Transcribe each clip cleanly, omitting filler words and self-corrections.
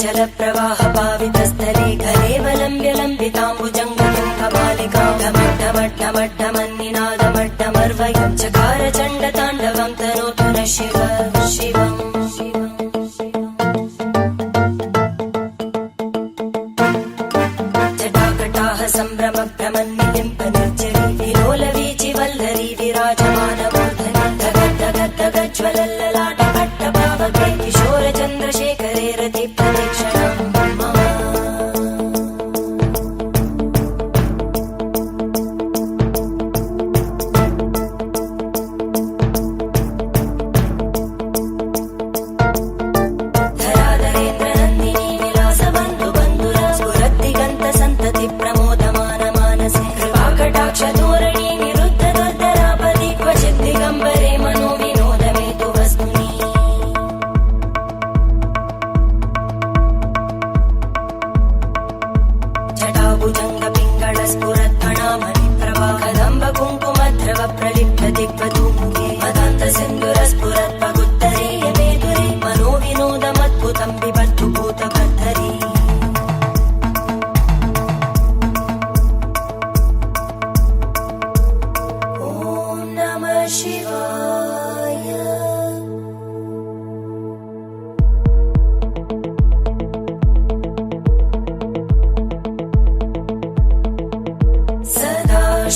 जलप्रवाहपावितस्थले कलेवलम्ब्यलम्बिताम्बुजङ्गमं चकार चण्डताण्डवं तनोतु नः शिवम् जटाकटाह सम्भ्रमभ्रमन्निलिम्पनिर्जरी विलोलवीचि वल्लरी विराजमानमूर्धनि धगद्धगद्धगज्ज्वलल्ललाटकट्टपावके किशोरचन्द्रशेखरे रतिप्रदीक्षणम्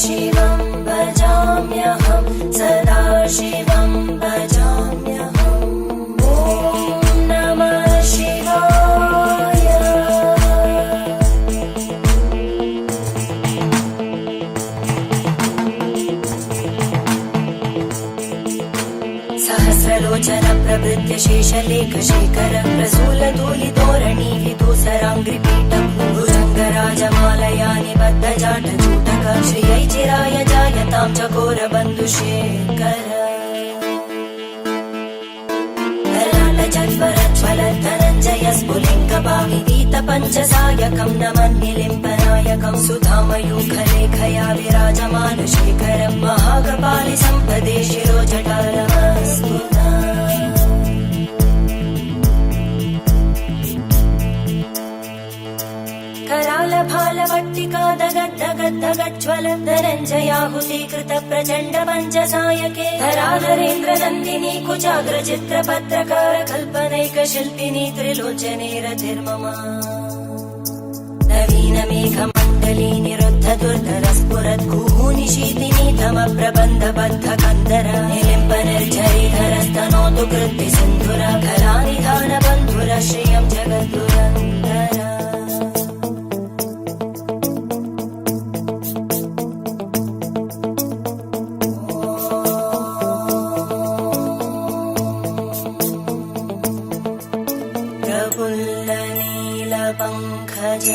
शिवं भजाम्यहं सदा शिवं भजाम्यहम् ॐ नमः शिवाय। सहस्रलोचन प्रभृत्य शेषलेखशेखर प्रसूलतूलितोरणी विदूसराङ्घ्रिपीठं भुजङ्गराजमालया निबद्धजाटजूटक श्रियै चिराय जायतां चकोरबन्धुशेखर धनञ्जय स्फुलिङ्गभाविदीतपञ्चसायकं नमन्निलिम्पनायकं सुधामयूखलेखया विराजमानशेखरं महाकपालि सम्पदे शिरोजटालमस्तु करालभालवट्टिका दगद्धगद्धगज्ज्वल धनञ्जयाहुतीकृत प्रचण्ड पञ्चसायके धराधरेन्द्रनन्दिनी कुचाग्रचित्रपत्रकार कल्पनैकशिल्पिनी त्रिलोचने रतिर्मम नवीनमेघमण्डली निरुद्ध दुर्धरस्फुरद्गुहूनिशीतिनी तमप्रबन्धबद्धकन्दर निलिम्पनिर्झरीधरस्तनोतु कृत्तिसिन्धुर कलानिधानबन्धुर श्रियं जगद्दुरन्दर पंकज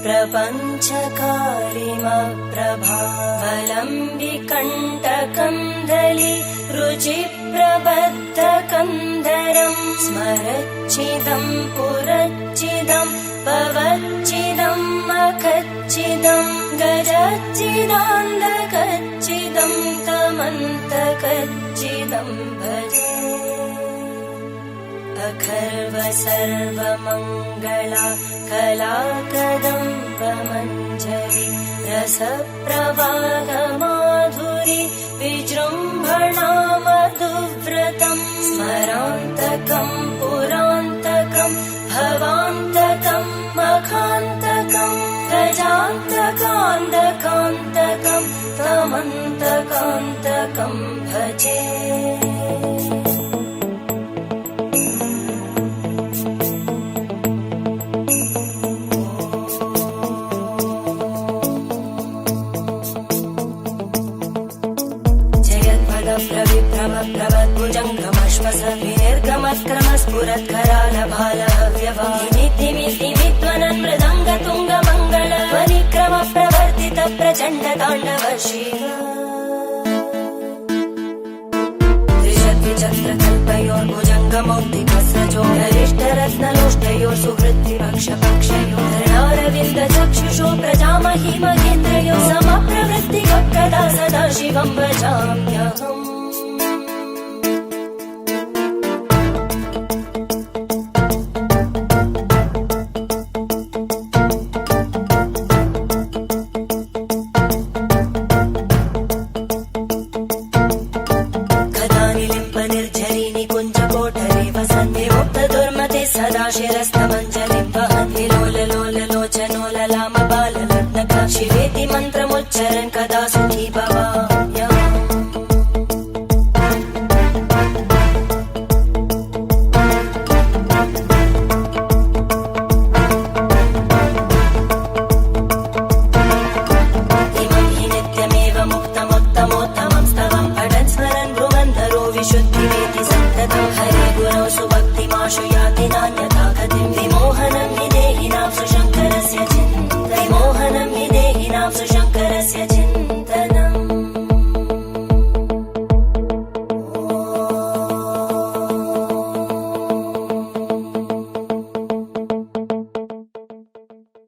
प्रपञ्चकारिमप्रभावलम्बिकण्टकन्दली रुचिप्रबद्धकन्दरं स्मरच्चिदं पुरच्चिदं भवच्चिदं मखच्चिदं गजच्चिदान्धकच्चिदं तमन्तकच्चिदं भजे अखर्व सर्वमङ्गला कलाकदम्बमञ्जरी रसप्रवाहमाधुरी विजृम्भणा मधुव्रतं स्मरान्तकं पुरान्तकं भवान्तकं मखान्तकं गजान्तकान्तकान्तकं तमन्तकान्तकं भजे प्रवद्भुजङ्गमश्वस विनिर्गमत्क्रमस्फुरत्करालभालहव्यवाहिमिद्धिमिद्धिं प्रचण्ड ताण्डव शिव त्रिशक्तिचक्रकल्पयोर्भुजङ्गमौक्तिकस्रजोधरिष्ठरत्नलोष्टयोः सुवृत्तिपक्षपक्षयोः धरणारविन्द चक्षुषो प्रजामहि महेन्द्रयोः समप्रवृत्तिकप्रदा सदा शिवं भजाम्यहम् सदा शिरस्तमञ्जलिं वहन्ति लोललोललोचनो ललाम बाललग्नका शिवेति मन्त्रमुच्चरन् कदा